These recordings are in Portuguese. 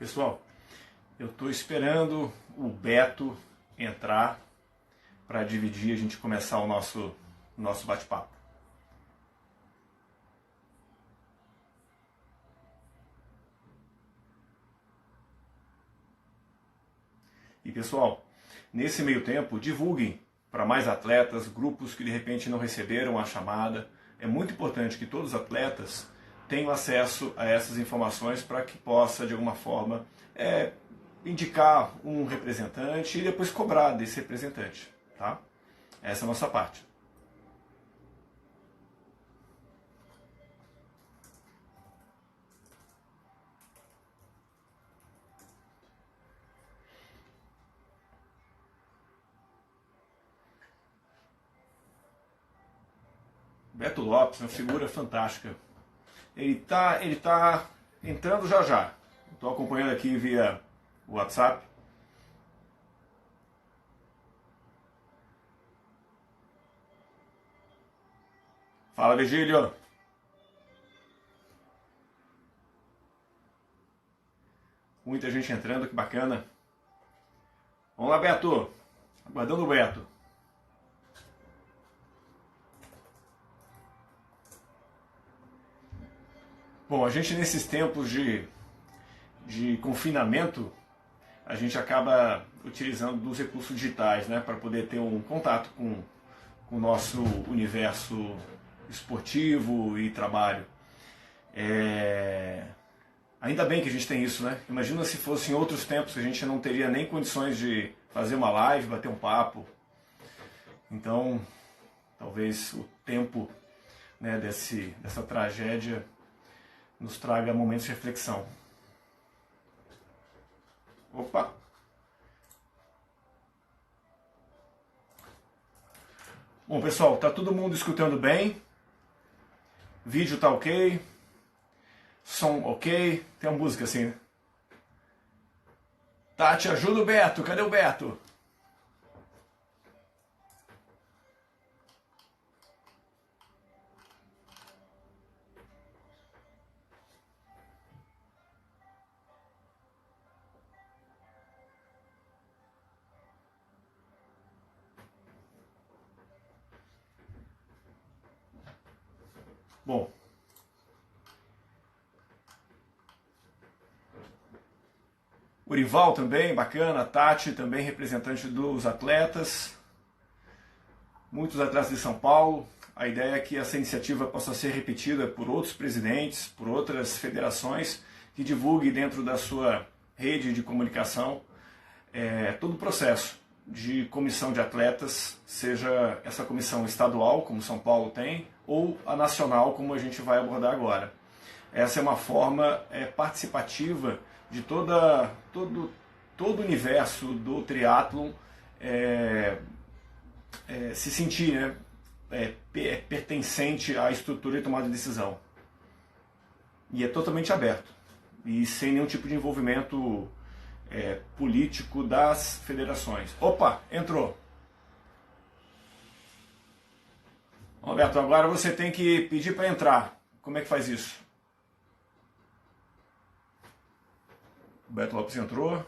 Pessoal, eu estou esperando o Beto entrar para dividir, a gente começar o nosso bate-papo. E pessoal, nesse meio tempo, divulguem para mais atletas, grupos que de repente não receberam a chamada. É muito importante que todos os atletas tenham acesso a essas informações para que possa, de alguma forma, indicar um representante e depois cobrar desse representante. Tá? Essa é a nossa parte. Beto Lopes é uma figura fantástica. Ele tá entrando já já. Estou acompanhando aqui via WhatsApp. Fala, Virgílio. Muita gente entrando, que bacana. Vamos lá, Beto. Aguardando o Beto. Bom, a gente nesses tempos de confinamento, a gente acaba utilizando dos recursos digitais, né, para poder ter um contato com o nosso universo esportivo e trabalho. Ainda bem que a gente tem isso, né? Imagina se fosse em outros tempos, a gente não teria nem condições de fazer uma live, bater um papo. Então, talvez o tempo, né, dessa tragédia nos traga momentos de reflexão. Opa! Bom, pessoal, tá todo mundo escutando bem? Vídeo tá ok? Som ok? Tem uma música assim, né? Tati, ajuda o Beto. Cadê o Beto? Bom, Urival também, bacana. Tati também, representante dos atletas. Muitos atletas de São Paulo. A ideia é que essa iniciativa possa ser repetida por outros presidentes, por outras federações, que divulgue dentro da sua rede de comunicação todo o processo de comissão de atletas, seja essa comissão estadual, como São Paulo tem, ou a nacional, como a gente vai abordar agora. Essa é uma forma participativa de todo o universo do triatlon se sentir, né, pertencente à estrutura de tomada de decisão. E é totalmente aberto. E sem nenhum tipo de envolvimento político das federações. Opa, entrou. Roberto, agora você tem que pedir para entrar. Como é que faz isso? O Beto Lopes entrou.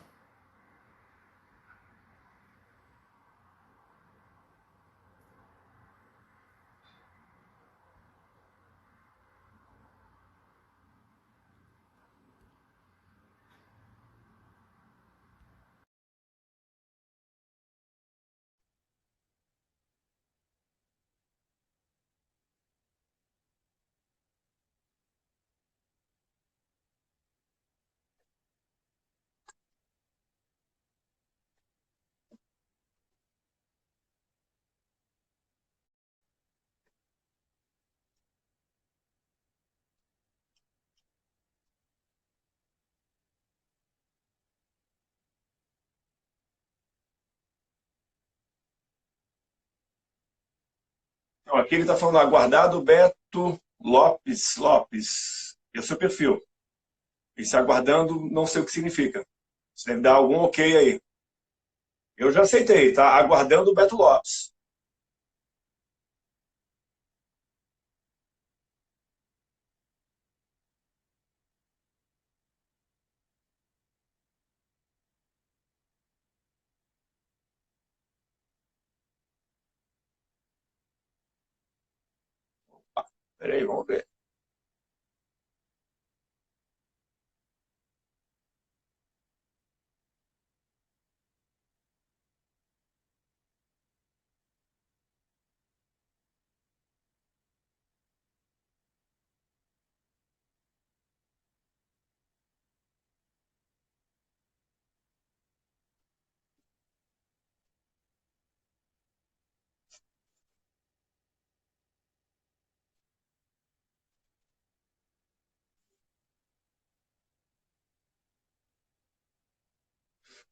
Então, aqui ele está falando aguardado Beto Lopes. É o seu perfil. Esse aguardando, não sei o que significa. Você deve dar algum ok aí. Eu já aceitei, tá? Aguardando o Beto Lopes. Peraí, vamos ver.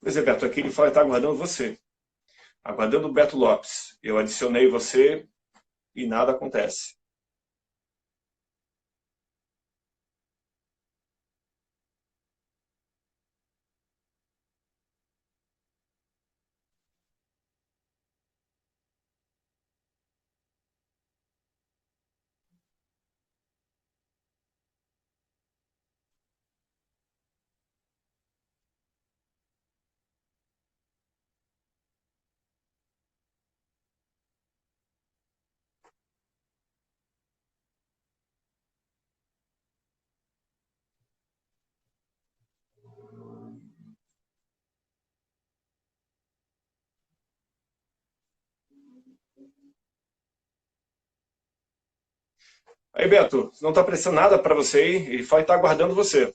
Pois é, Beto, aqui ele fala que está aguardando você. Aguardando o Beto Lopes. Eu adicionei você e nada acontece. Aí, Beto, não está aparecendo nada para você aí. Ele fala que está aguardando você.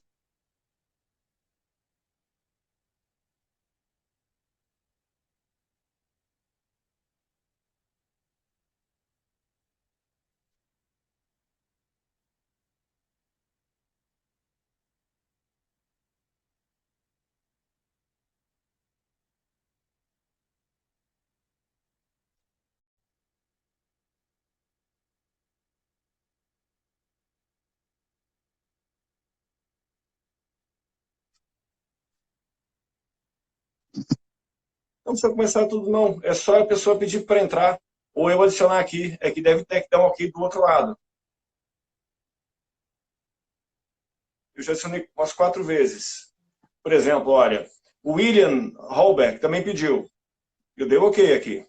Não precisa começar tudo, não. É só a pessoa pedir para entrar. Ou eu adicionar aqui. É que deve ter que dar um ok do outro lado. Eu já adicionei umas 4 vezes. Por exemplo, olha, o William Holbeck também pediu. Eu dei um ok aqui.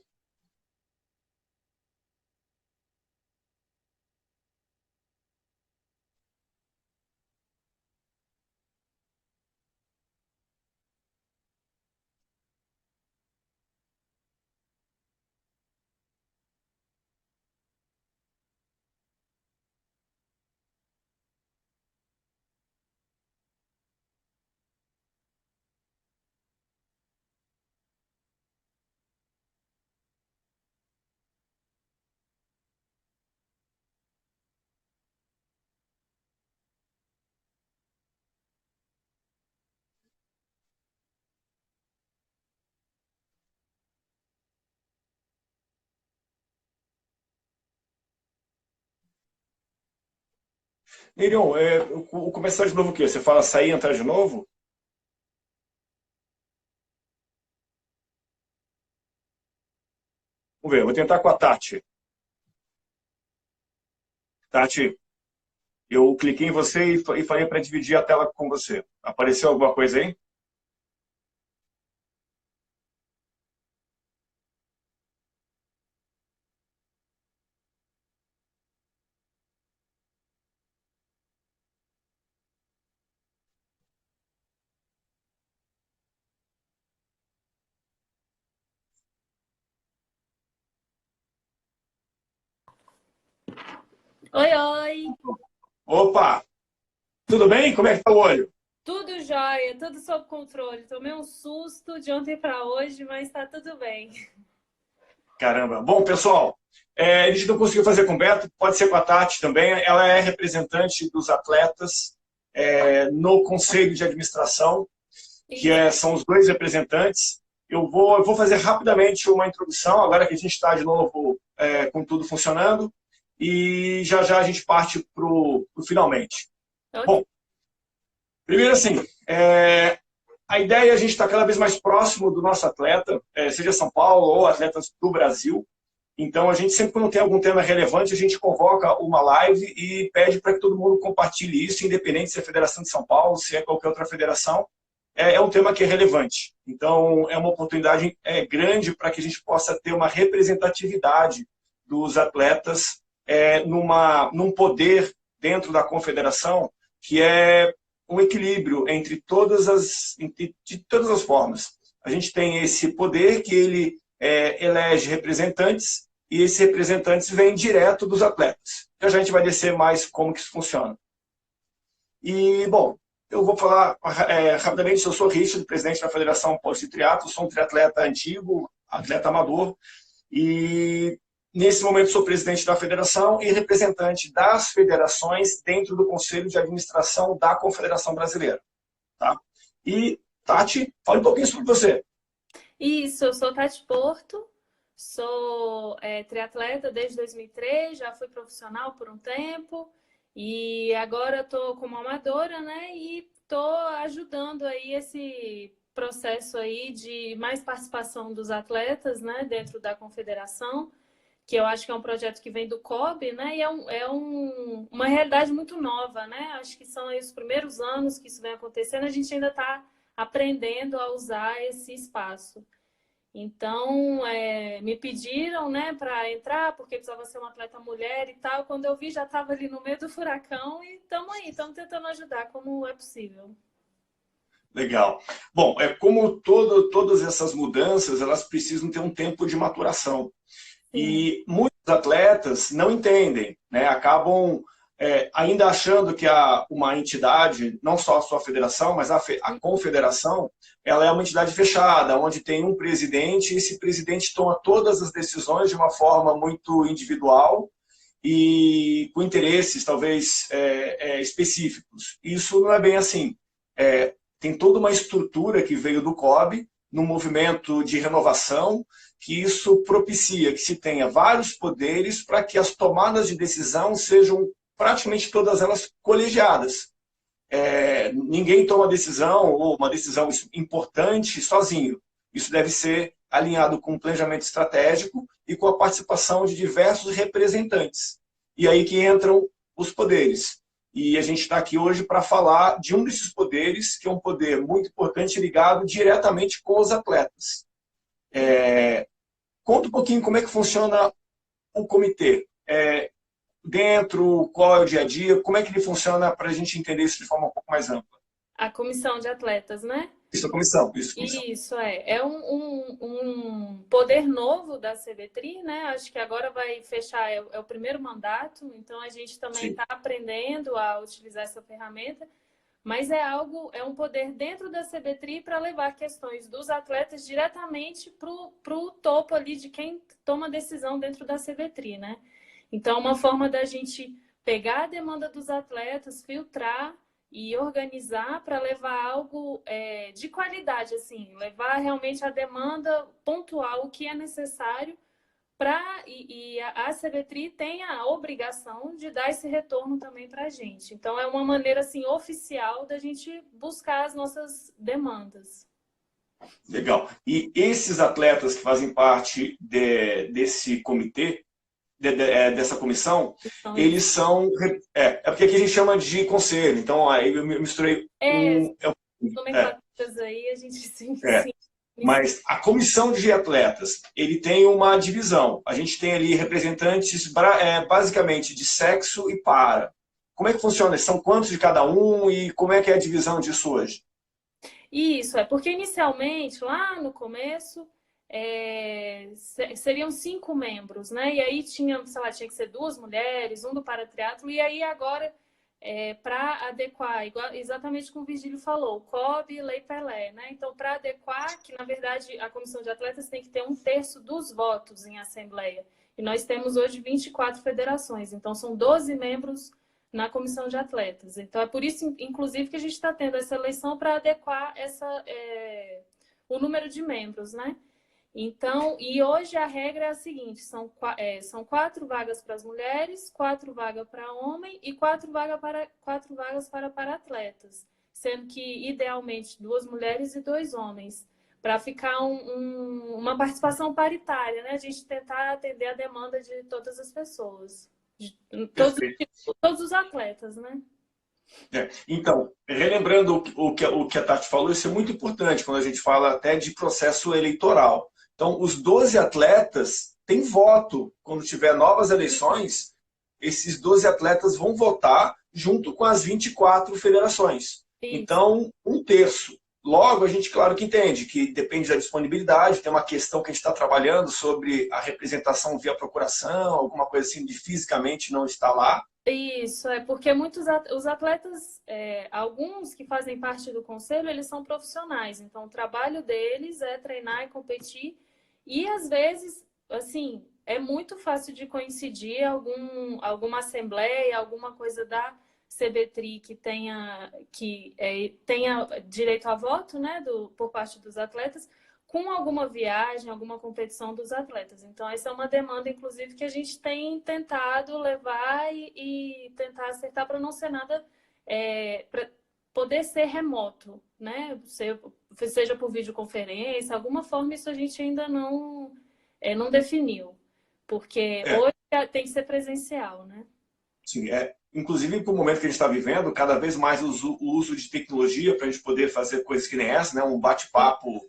Miriam, começar de novo o quê? Você fala sair e entrar de novo? Vamos ver, eu vou tentar com a Tati. Tati, eu cliquei em você e falei para dividir a tela com você. Apareceu alguma coisa aí? Oi, oi! Opa! Tudo bem? Como é que tá o olho? Tudo jóia, tudo sob controle. Tomei um susto de ontem para hoje, mas tá tudo bem. Caramba. Bom, pessoal, a gente não conseguiu fazer com o Beto, pode ser com a Tati também. Ela é representante dos atletas no Conselho de Administração, Isso. são os dois representantes. Eu vou fazer rapidamente uma introdução, agora que a gente está de novo com tudo funcionando, e já já a gente parte para o finalmente. Ok. Bom, primeiro assim, a ideia é a gente estar cada vez mais próximo do nosso atleta, seja São Paulo ou atletas do Brasil. Então, a gente sempre, quando tem algum tema relevante, a gente convoca uma live e pede para que todo mundo compartilhe isso, independente se é a Federação de São Paulo, se é qualquer outra federação. É um tema que é relevante. Então, é uma oportunidade grande para que a gente possa ter uma representatividade dos atletas num poder dentro da confederação que é um equilíbrio entre de todas as formas. A gente tem esse poder que ele elege representantes e esses representantes vêm direto dos atletas. Então, a gente vai descer mais como que isso funciona. E, bom, eu vou falar rapidamente, eu sou Richard, presidente da Federação Paulista de Triatlo, sou um triatleta antigo, atleta amador, e nesse momento sou presidente da federação e representante das federações dentro do Conselho de Administração da Confederação Brasileira. Tá? E, Tati, fala um pouquinho sobre você. Isso, eu sou Tati Porto, sou triatleta desde 2003, já fui profissional por um tempo e agora estou como amadora, né? E estou ajudando aí esse processo aí de mais participação dos atletas, né? Dentro da confederação, que eu acho que é um projeto que vem do COB, né? E uma realidade muito nova, né? Acho que são aí os primeiros anos que isso vem acontecendo, a gente ainda está aprendendo a usar esse espaço. Então, me pediram, né, para entrar, porque precisava ser uma atleta mulher e tal. Quando eu vi, já estava ali no meio do furacão e estamos aí, estamos tentando ajudar como é possível. Legal. Bom, como todas essas mudanças, elas precisam ter um tempo de maturação. Sim. E muitos atletas não entendem, né, acabam ainda achando que uma entidade, não só a sua federação, mas a confederação, ela é uma entidade fechada, onde tem um presidente e esse presidente toma todas as decisões de uma forma muito individual e com interesses, talvez, específicos. Isso não é bem assim. Tem toda uma estrutura que veio do COB, no movimento de renovação, que isso propicia que se tenha vários poderes para que as tomadas de decisão sejam praticamente todas elas colegiadas. Ninguém toma decisão, ou uma decisão importante, sozinho. Isso deve ser alinhado com um planejamento estratégico e com a participação de diversos representantes. E aí que entram os poderes. E a gente está aqui hoje para falar de um desses poderes, que é um poder muito importante ligado diretamente com os atletas. Conta um pouquinho como é que funciona o comitê. Dentro, qual é o dia a dia, como é que ele funciona para a gente entender isso de forma um pouco mais ampla. A comissão de atletas, né? Isso, a comissão. Isso, é um poder novo da CBTRI, né? Acho que agora vai fechar, é o primeiro mandato, então a gente também está aprendendo a utilizar essa ferramenta, mas é um poder dentro da CBTRI para levar questões dos atletas diretamente para o topo ali de quem toma decisão dentro da CBTRI, né? Então, uma forma da gente pegar a demanda dos atletas, filtrar e organizar para levar algo de qualidade, assim, levar realmente a demanda pontual, o que é necessário e a CBTRI tem a obrigação de dar esse retorno também para a gente. Então, é uma maneira assim, oficial da gente buscar as nossas demandas. Legal. E esses atletas que fazem parte desse comitê, dessa comissão, eles são... porque aqui a gente chama de conselho, então aí eu misturei... nomenclaturas aí, a gente sim. Mas a comissão de atletas, ele tem uma divisão. A gente tem ali representantes basicamente de sexo e para. Como é que funciona? São quantos de cada um e como é que é a divisão disso hoje? Isso, porque inicialmente, lá no começo, seriam 5 membros, né? E aí tinha que ser 2 mulheres, um do paratriatlo, e aí agora, para adequar, exatamente como o Virgílio falou, COB e Lei Pelé, né? Então, para adequar, que na verdade a comissão de atletas tem que ter 1/3 dos votos em assembleia. E nós temos hoje 24 federações, então são 12 membros na comissão de atletas. Então, é por isso, inclusive, que a gente está tendo essa eleição para adequar o número de membros, né? Então, e hoje a regra é a seguinte, são 4 vagas para as mulheres, 4 vagas para homem e 4 vagas para atletas, sendo que, idealmente, 2 mulheres e 2 homens, para ficar uma participação paritária, né? A gente tentar atender a demanda de todas as pessoas. Todos os atletas, né? Então, relembrando o que a Tati falou, isso é muito importante quando a gente fala até de processo eleitoral. Então, os 12 atletas têm voto quando tiver novas eleições, esses 12 atletas vão votar junto com as 24 federações. Isso. Então, um terço. Logo, a gente, claro que entende que depende da disponibilidade, tem uma questão que a gente está trabalhando sobre a representação via procuração, alguma coisa assim de fisicamente não estar lá. Isso, é porque os atletas, alguns que fazem parte do conselho, eles são profissionais, então o trabalho deles é treinar e competir, e às vezes, assim, é muito fácil de coincidir alguma assembleia, alguma coisa da CBTRI que tenha direito a voto, né, por parte dos atletas, com alguma viagem, alguma competição dos atletas. Então, essa é uma demanda, inclusive, que a gente tem tentado levar e tentar acertar para não ser nada, para poder ser remoto, né? Seja por videoconferência, alguma forma, isso a gente ainda não definiu, porque hoje tem que ser presencial, né? Sim, inclusive para o momento que a gente está vivendo, cada vez mais o uso de tecnologia para a gente poder fazer coisas que nem essa, né? Um bate-papo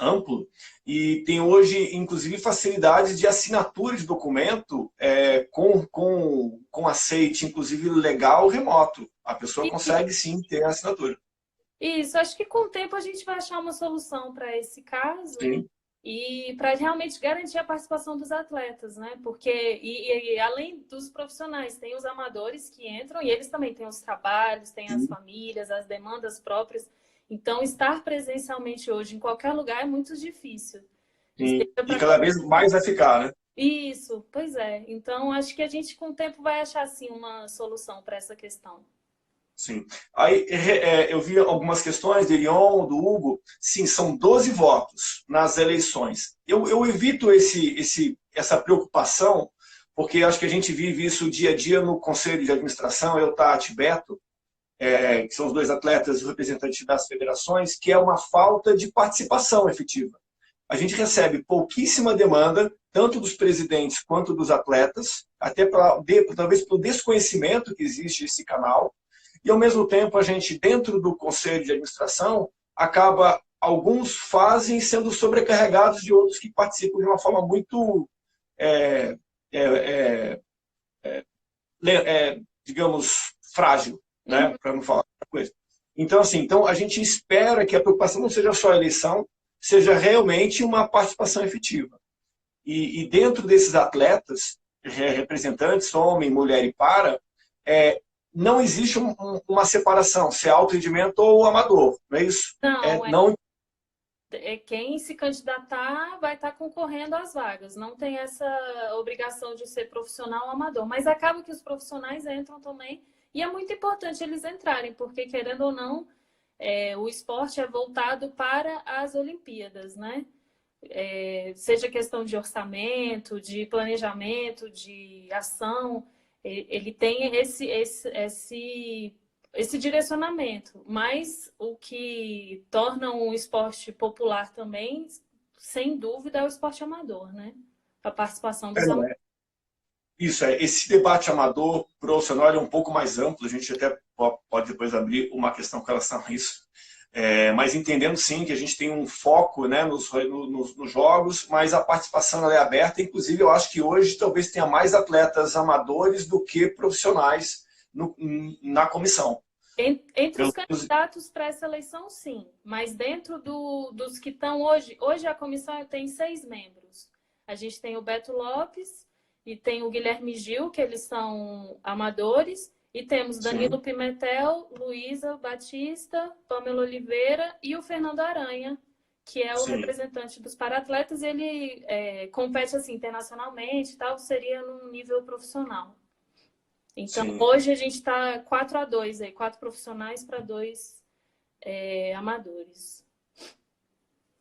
amplo, e tem hoje, inclusive, facilidades de assinatura de documento com aceite, inclusive, legal remoto. A pessoa consegue, sim, ter a assinatura. Isso, acho que com o tempo a gente vai achar uma solução para esse caso. Sim. E para realmente garantir a participação dos atletas, né? Porque, e além dos profissionais, tem os amadores que entram e eles também têm os trabalhos, têm as famílias, as demandas próprias. Então, estar presencialmente hoje em qualquer lugar é muito difícil. E cada vez mais vai ficar, né? Isso, pois é. Então, acho que a gente com o tempo vai achar, sim, uma solução para essa questão. Sim. Aí eu vi algumas questões do Elion, do Hugo. Sim, são 12 votos nas eleições. Eu evito essa preocupação, porque acho que a gente vive isso dia a dia no Conselho de Administração, eu, Tati, Beto, que são os dois atletas representantes das federações, que é uma falta de participação efetiva. A gente recebe pouquíssima demanda, tanto dos presidentes quanto dos atletas, até talvez pelo desconhecimento que existe esse canal. E, ao mesmo tempo, a gente, dentro do Conselho de Administração, alguns fazem sendo sobrecarregados de outros que participam de uma forma muito, digamos, frágil, né? Para não falar outra coisa. Então, assim, a gente espera que a preocupação não seja só a eleição, seja realmente uma participação efetiva. E dentro desses atletas, representantes, homem, mulher e para, não existe uma separação, se é alto rendimento ou amador, não é isso? Não, quem se candidatar vai estar concorrendo às vagas, não tem essa obrigação de ser profissional ou amador, mas acaba que os profissionais entram também, e é muito importante eles entrarem, porque querendo ou não, o esporte é voltado para as Olimpíadas, né? Seja questão de orçamento, de planejamento, de ação, ele tem esse direcionamento, mas o que torna um esporte popular também, sem dúvida, é o esporte amador, né? A participação dos amadores. Isso, esse debate amador profissional é um pouco mais amplo, a gente até pode depois abrir uma questão com relação a isso. Mas entendendo sim que a gente tem um foco, né, nos jogos, mas a participação é aberta. Inclusive, eu acho que hoje talvez tenha mais atletas amadores do que profissionais na comissão. Entre os candidatos para essa eleição, sim. Mas dentro dos que estão hoje a comissão tem 6 membros. A gente tem o Beto Lopes e tem o Guilherme Gil, que eles são amadores. E temos Danilo Pimentel, Luísa Batista, Pamela Oliveira e o Fernando Aranha, que é o representante dos para-atletas. Ele compete assim, internacionalmente, tal, seria num nível profissional. Então, hoje a gente está 4-2, 4 profissionais para 2 amadores.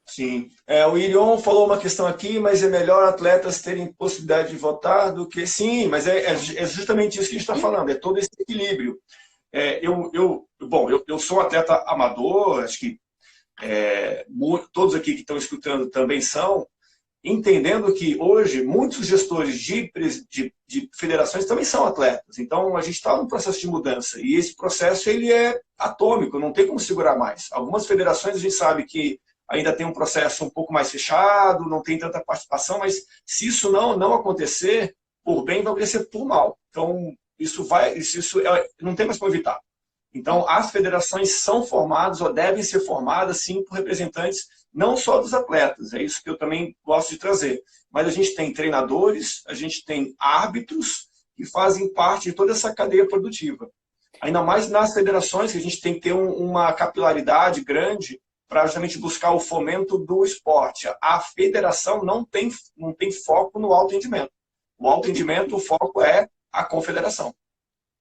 Sim. O Irion falou uma questão aqui, mas é melhor atletas terem possibilidade de votar do que... Sim, mas é justamente isso que a gente está falando, é todo esse equilíbrio. Eu sou um atleta amador, acho que todos aqui que estão escutando também são, entendendo que hoje muitos gestores de federações também são atletas. Então, a gente está num processo de mudança, e esse processo ele é atômico, não tem como segurar mais. Algumas federações a gente sabe que ainda tem um processo um pouco mais fechado, não tem tanta participação, mas se isso não acontecer, por bem, vai obedecer por mal. Então, não tem mais como evitar. Então, as federações são formadas ou devem ser formadas, sim, por representantes não só dos atletas, é isso que eu também gosto de trazer, mas a gente tem treinadores, a gente tem árbitros que fazem parte de toda essa cadeia produtiva. Ainda mais nas federações, que a gente tem que ter uma capilaridade grande para justamente buscar o fomento do esporte. A federação não tem foco no alto rendimento. O alto rendimento, o foco é a confederação.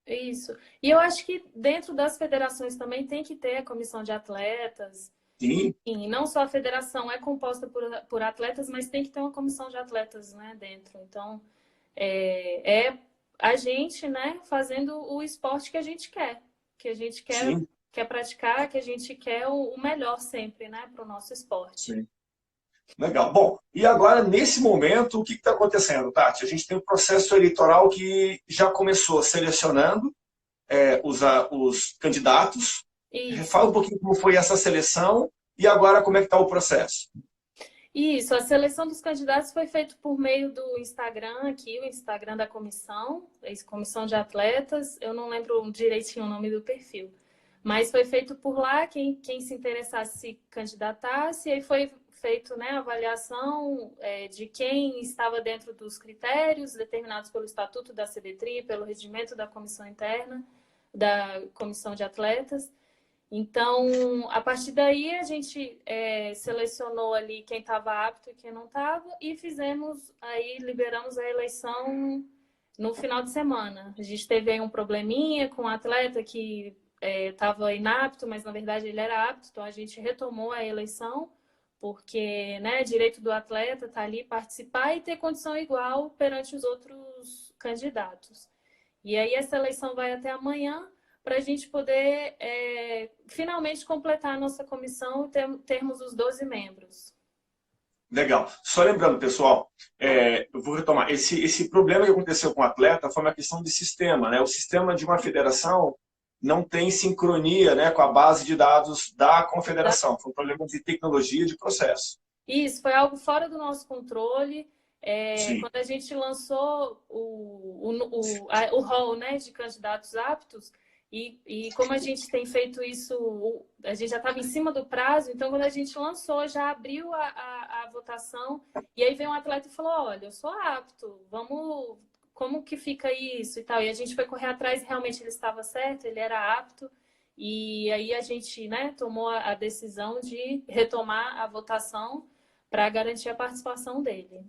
Isso. E eu acho que dentro das federações também tem que ter a comissão de atletas. Sim. E não só a federação é composta por atletas, mas tem que ter uma comissão de atletas, né, dentro. Então, é a gente, né, fazendo o esporte que a gente Sim. quer praticar, que a gente quer o melhor sempre, né, para o nosso esporte. Sim. Legal. Bom, e agora, nesse momento, o que está acontecendo, Tati? A gente tem um processo eleitoral que já começou selecionando os candidatos. Isso. Fala um pouquinho como foi essa seleção e agora como é que está o processo. Isso, a seleção dos candidatos foi feita por meio do Instagram aqui, o Instagram da comissão, comissão de atletas, eu não lembro direitinho o nome do perfil, mas foi feito por lá, quem se interessasse se candidatasse, e aí foi feito, né, a avaliação de quem estava dentro dos critérios determinados pelo Estatuto da CBTRI, pelo regimento da comissão interna, da comissão de atletas. Então, a partir daí, a gente selecionou ali quem estava apto e quem não estava e liberamos a eleição no final de semana. A gente teve aí um probleminha com um atleta que estava inapto, mas na verdade ele era apto, então a gente retomou a eleição, porque, né, direito do atleta está ali participar e ter condição igual perante os outros candidatos. E aí essa eleição vai até amanhã, para a gente poder finalmente completar a nossa comissão e termos os 12 membros. Legal. Só lembrando, pessoal, eu vou retomar. Esse problema que aconteceu com o atleta foi uma questão de sistema, né? O sistema de uma federação não tem sincronia, né, com a base de dados da confederação. Foi um problema de tecnologia, de processo. Isso, foi algo fora do nosso controle. Sim. Quando a gente lançou o hall, né, de candidatos aptos, e como a gente tem feito isso, a gente já estava em cima do prazo, então quando a gente lançou, já abriu a votação, e aí veio um atleta e falou, olha, eu sou apto, como que fica isso e tal? E a gente foi correr atrás, realmente ele estava certo, ele era apto, e aí a gente, né, tomou a decisão de retomar a votação para garantir a participação dele.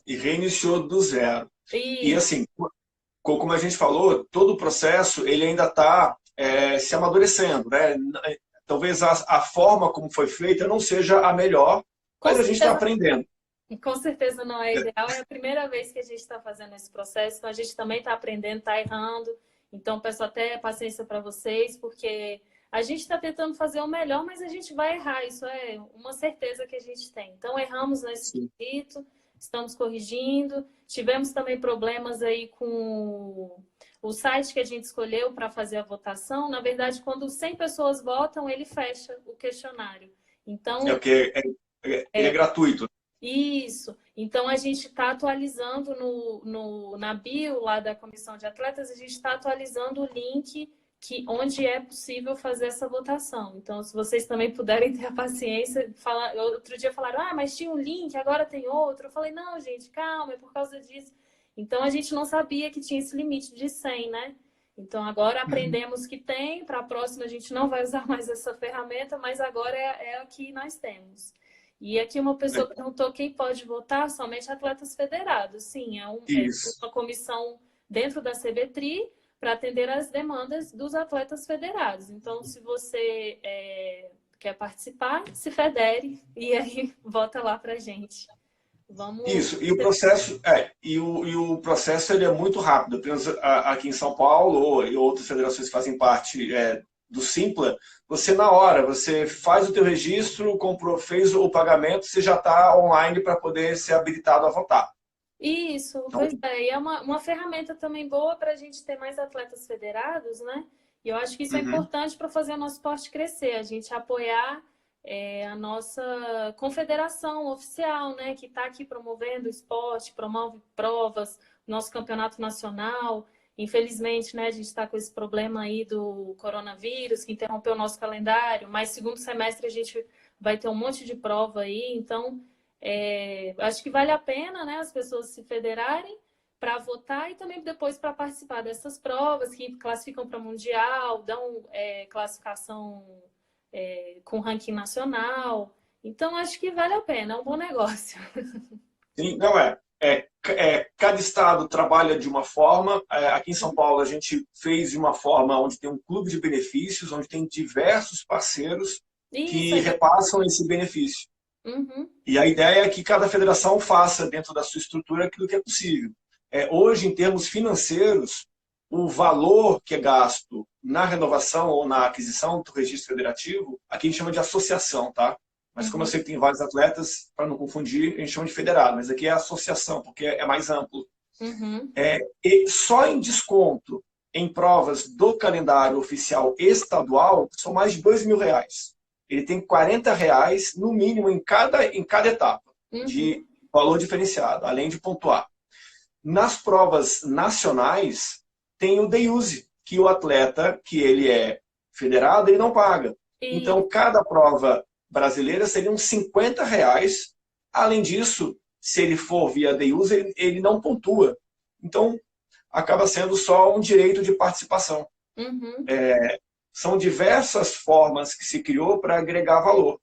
E reiniciou do zero. E E assim, como a gente falou, todo o processo ele ainda está se amadurecendo, né? Talvez a forma como foi feita não seja a melhor, mas a gente está aprendendo. Com certeza não é ideal, é a primeira vez que a gente está fazendo esse processo, então a gente também está aprendendo, está errando, então peço até paciência para vocês, porque a gente está tentando fazer o melhor, mas a gente vai errar, isso é uma certeza que a gente tem. Então erramos nesse quesito, estamos corrigindo, tivemos também problemas aí com o site que a gente escolheu para fazer a votação, na verdade quando 100 pessoas votam, ele fecha o questionário. Então, Porque ele é gratuito. isso. Então, a gente está atualizando na bio lá da Comissão de Atletas, a gente está atualizando o link onde é possível fazer essa votação. Então, se vocês também puderem ter a paciência, outro dia falaram, mas tinha um link, agora tem outro. Eu falei, não, gente, calma, é por causa disso. Então, a gente não sabia que tinha esse limite de 100, né? Então, agora aprendemos que tem, para a próxima a gente não vai usar mais essa ferramenta, mas agora é a que nós temos. E aqui uma pessoa perguntou quem pode votar, somente atletas federados. Sim, é uma comissão dentro da CBTRI para atender às demandas dos atletas federados. Então, se você quer participar, se federe e aí vota lá para a gente. Vamos... Isso, e o processo, o processo ele é muito rápido. Apenas aqui em São Paulo ou em outras federações que fazem parte do Simpla, você na hora, você faz o teu registro, fez o pagamento, você já está online para poder ser habilitado a votar. Isso, então, pois é. E é uma ferramenta também boa para a gente ter mais atletas federados, né? E eu acho que isso é importante para fazer o nosso esporte crescer, a gente apoiar a nossa confederação oficial, né? Que está aqui promovendo o esporte, promove provas, nosso campeonato nacional. Infelizmente, né, a gente está com esse problema aí do coronavírus, que interrompeu o nosso calendário, mas segundo semestre a gente vai ter um monte de prova aí, então acho que vale a pena, né, as pessoas se federarem para votar e também depois para participar dessas provas que classificam para Mundial, dão classificação com ranking nacional. Então, acho que vale a pena, é um bom negócio. Sim, não é. Cada estado trabalha de uma forma. Aqui em São Paulo, a gente fez de uma forma onde tem um clube de benefícios, onde tem diversos parceiros Isso, que aí. repassam esse benefício. Uhum. E a ideia é que cada federação faça dentro da sua estrutura aquilo que é possível. Hoje, em termos financeiros, o valor que é gasto na renovação ou na aquisição do registro federativo, aqui a gente chama de associação, tá? Mas como eu Uhum. sei que tem vários atletas, para não confundir, a gente chama de federado, mas aqui é associação, porque é mais amplo. Uhum. E só em desconto em provas do calendário oficial estadual são mais de R$ 2.000. Ele tem R$ 40 no mínimo em cada etapa Uhum. de valor diferenciado, além de pontuar. Nas provas nacionais, tem o day use, que o atleta, que ele é federado, ele não paga. E Então, cada prova brasileira seriam R$ 50. Além disso, se ele for via day use, ele não pontua. Então, acaba sendo só um direito de participação. uhum. São diversas formas que se criou para agregar valor.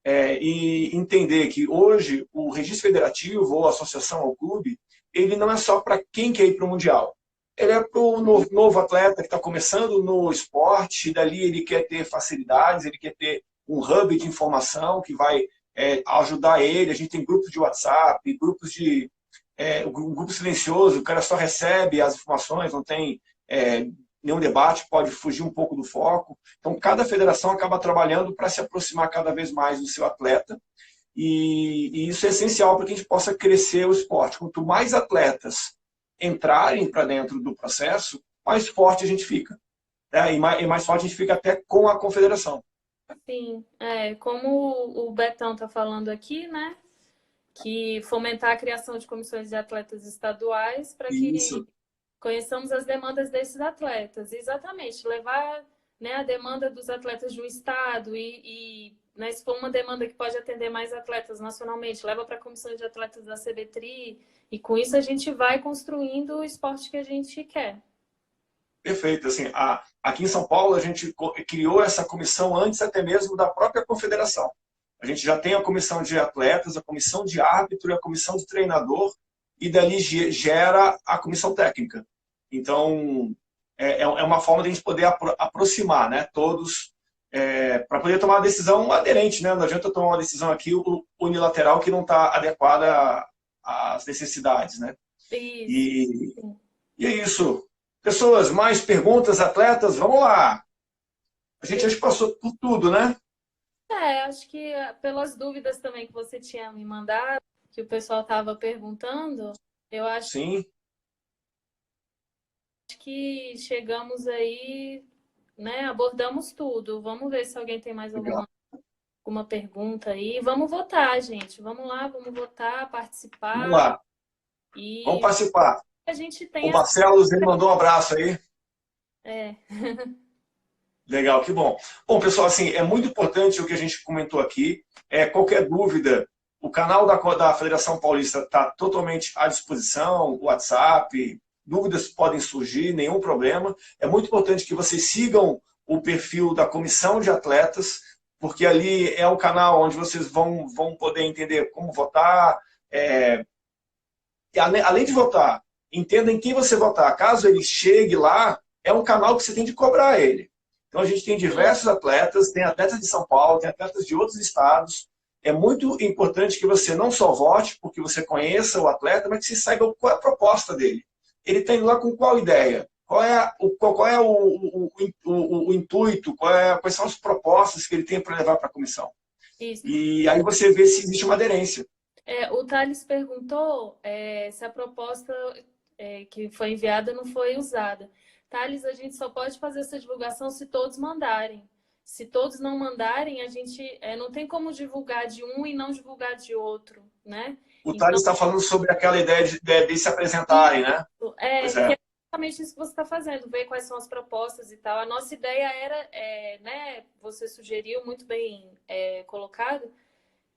E entender que hoje o registro federativo ou associação ao clube, ele não é só para quem quer ir para o Mundial. Ele é para o novo atleta que está começando no esporte, e dali ele quer ter facilidades, ele quer ter um hub de informação que vai ajudar ele. A gente tem grupos de WhatsApp, grupos de um grupo silencioso, o cara só recebe as informações, não tem nenhum debate, pode fugir um pouco do foco. Então, cada federação acaba trabalhando para se aproximar cada vez mais do seu atleta, e isso é essencial para que a gente possa crescer o esporte. Quanto mais atletas entrarem para dentro do processo, mais forte a gente fica. E mais forte a gente fica até com a confederação. sim, como o Betão está falando aqui, né? Que fomentar a criação de comissões de atletas estaduais para que Isso, conheçamos as demandas desses atletas. Exatamente, levar, né, a demanda dos atletas de um estado né, se for uma demanda que pode atender mais atletas nacionalmente, leva para a comissão de atletas da CBTRI e com isso a gente vai construindo o esporte que a gente quer. perfeito. Assim, aqui em São Paulo, a gente criou essa comissão antes até mesmo da própria confederação. A gente já tem a comissão de atletas, a comissão de árbitro e a comissão de treinador, e dali gera a comissão técnica. Então, é uma forma de a gente poder aproximar, né, todos, para poder tomar uma decisão aderente. Né? Não adianta eu tomar uma decisão aqui unilateral que não está adequada às necessidades. Né? Isso. E, e é isso. Pessoas, mais perguntas, atletas? Vamos lá. A gente acho que passou por tudo, né? Acho que pelas dúvidas também que você tinha me mandado, que o pessoal estava perguntando, eu acho Sim, que chegamos aí, né? Abordamos tudo. Vamos ver se alguém tem mais legal. alguma pergunta aí. Vamos votar, gente. Vamos lá, vamos votar, Vamos participar. lá. Vamos E participar. a gente O tem essa. Marcelo, ele mandou um abraço aí. É, Legal, que bom. Bom, pessoal, assim, é muito importante o que a gente comentou aqui. Qualquer dúvida, o canal da Federação Paulista está totalmente à disposição, o WhatsApp, dúvidas podem surgir, nenhum problema. É muito importante que vocês sigam o perfil da comissão de atletas, porque ali é o canal onde vocês vão poder entender como votar. E além de votar, entenda em quem você votar. Caso ele chegue lá, é um canal que você tem de cobrar ele. Então a gente tem sim, diversos atletas, tem atletas de São Paulo, tem atletas de outros estados. É muito importante que você não só vote porque você conheça o atleta, mas que você saiba qual é a proposta dele. Ele está indo lá com qual ideia? Qual é o intuito? Quais são as propostas que ele tem para levar para a comissão? isso. E aí você vê se existe uma aderência. O Thales perguntou se a proposta que foi enviada não foi usada. Thales, a gente só pode fazer essa divulgação se todos mandarem. Se todos não mandarem, a gente não tem como divulgar de um e não divulgar de outro, né? O Thales está falando sobre aquela ideia de se apresentarem, né? Pois Que é. é exatamente isso que você está fazendo, ver quais são as propostas e tal. A nossa ideia era, né, você sugeriu muito bem colocado,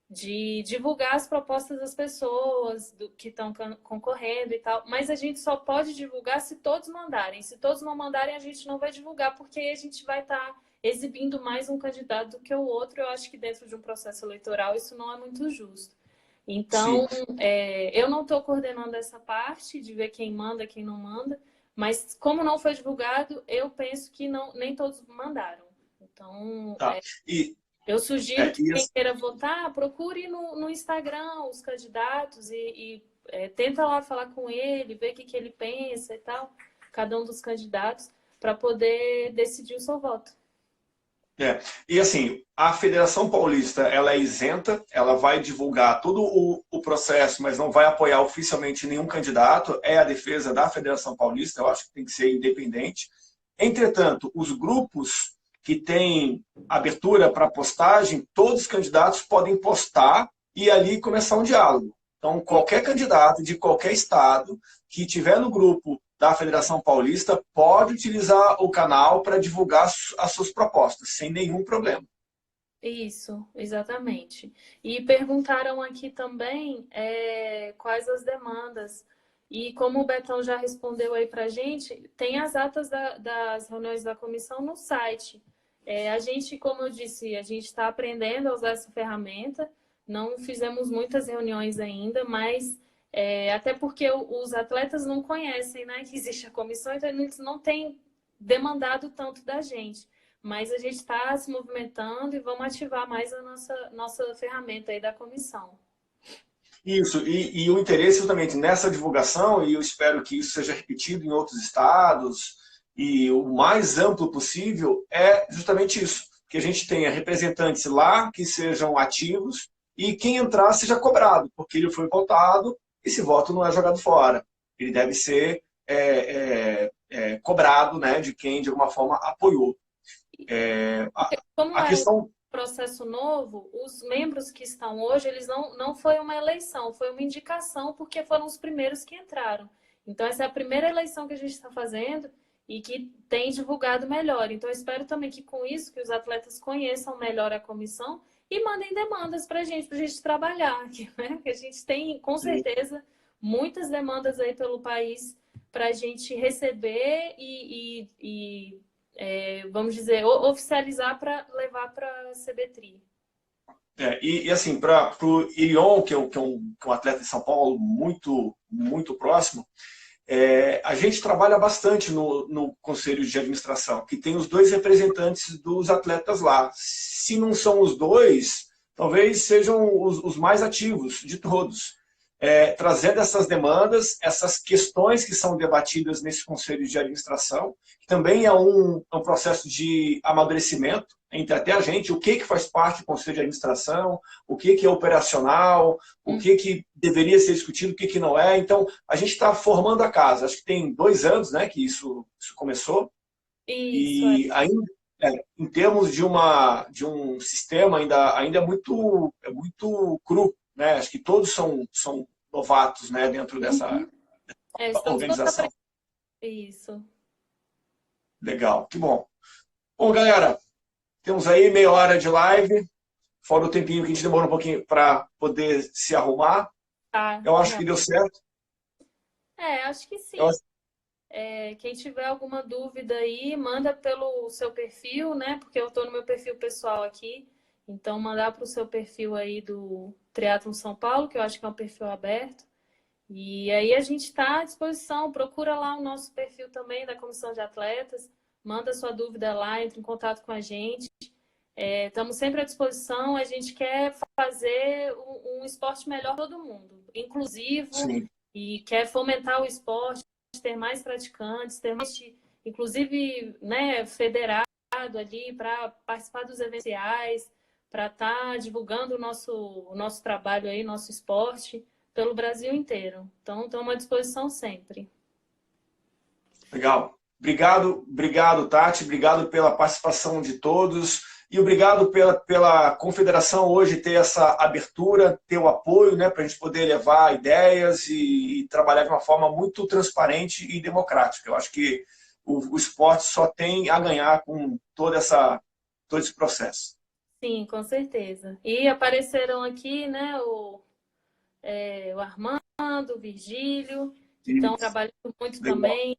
de divulgar as propostas das pessoas que estão concorrendo e tal, mas a gente só pode divulgar se todos mandarem. Se todos não mandarem, a gente não vai divulgar, porque aí a gente vai estar exibindo mais um candidato do que o outro. Eu acho que dentro de um processo eleitoral isso não é muito justo. Então, eu não estou coordenando essa parte de ver quem manda, quem não manda, mas como não foi divulgado, eu penso que nem todos mandaram. Então, Tá. eu sugiro que quem queira votar, procure no Instagram os candidatos e tenta lá falar com ele, ver o que ele pensa e tal, cada um dos candidatos, para poder decidir o seu voto. E assim, a Federação Paulista, ela é isenta, ela vai divulgar todo o processo, mas não vai apoiar oficialmente nenhum candidato, é a defesa da Federação Paulista, eu acho que tem que ser independente. Entretanto, os grupos que têm abertura para postagem, todos os candidatos podem postar e ali começar um diálogo. Então, qualquer candidato de qualquer estado que tiver no grupo da Federação Paulista pode utilizar o canal para divulgar as suas propostas, sem nenhum problema. Isso, exatamente. E perguntaram aqui também quais as demandas. E como o Betão já respondeu aí para a gente, tem as atas das reuniões da comissão no site. A gente, como eu disse, a gente está aprendendo a usar essa ferramenta, não fizemos muitas reuniões ainda, mas até porque os atletas não conhecem, né, que existe a comissão, então eles não têm demandado tanto da gente. Mas a gente está se movimentando e vamos ativar mais a nossa ferramenta aí da comissão. Isso, e o interesse justamente nessa divulgação, e eu espero que isso seja repetido em outros estados, e o mais amplo possível, é justamente isso, que a gente tenha representantes lá que sejam ativos e quem entrar seja cobrado, porque ele foi votado, esse voto não é jogado fora. Ele deve ser cobrado, né, de quem de alguma forma apoiou. Como a questão... um processo novo, os membros que estão hoje, eles não foi uma eleição, foi uma indicação, porque foram os primeiros que entraram. Então, essa é a primeira eleição que a gente está fazendo e que tem divulgado melhor. Então, eu espero também que com isso, que os atletas conheçam melhor a comissão e mandem demandas para a gente trabalhar aqui, né? Que a gente tem, com certeza, muitas demandas aí pelo país para a gente receber e vamos dizer, oficializar para levar para a CBTRI. E assim, para o Irion, que é um atleta de São Paulo muito, muito próximo, a gente trabalha bastante no Conselho de Administração, que tem os dois representantes dos atletas lá. Se não são os dois, talvez sejam os mais ativos de todos. Trazendo essas demandas, essas questões que são debatidas nesse Conselho de Administração, que também é um processo de amadurecimento entre até a gente, o que faz parte do Conselho de Administração, o que é operacional, o que deveria ser discutido, o que não é. Então, a gente está formando a casa. Acho que tem 2 anos, né, que isso começou. Isso, e ainda, em termos de um sistema, ainda é muito cru. Né? Acho que todos são novatos, né, dentro dessa organização. Isso. Legal, que bom. Bom, galera, temos aí meia hora de live, fora o tempinho que a gente demorou um pouquinho para poder se arrumar. Eu acho que deu certo. Acho que sim. Quem tiver alguma dúvida aí, manda pelo seu perfil, né? Porque eu estou no meu perfil pessoal aqui. Então, mandar para o seu perfil aí do Triatlon São Paulo, que eu acho que é um perfil aberto. E aí a gente está à disposição. Procura lá o nosso perfil também da Comissão de Atletas. Manda sua dúvida lá, entre em contato com a gente. Estamos sempre à disposição. A gente quer fazer um esporte melhor para todo mundo, inclusivo. Sim. E quer fomentar o esporte, ter mais praticantes, ter mais, inclusive, né, federado ali para participar dos eventos, para estar divulgando o nosso trabalho aí, nosso esporte, pelo Brasil inteiro. Então, estamos à disposição sempre. Legal. Obrigado, Tati. Obrigado pela participação de todos. E obrigado pela confederação hoje ter essa abertura, ter o apoio, né, para a gente poder levar ideias e trabalhar de uma forma muito transparente e democrática. Eu acho que o esporte só tem a ganhar com todo esse processo. Sim, com certeza. E apareceram aqui, né, o Armando, o Virgílio, que estão Isso. trabalhando muito Legal. também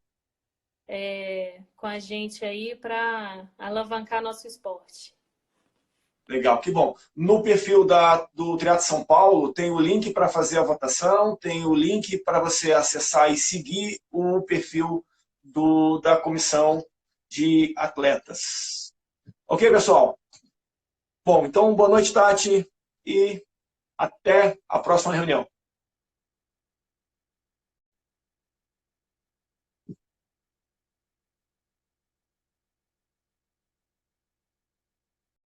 com a gente aí para alavancar nosso esporte. Legal, que bom. No perfil do Triatlo São Paulo tem o link para fazer a votação, tem o link para você acessar e seguir o perfil da comissão de atletas. Ok, pessoal? Bom, então boa noite, Tati, e até a próxima reunião.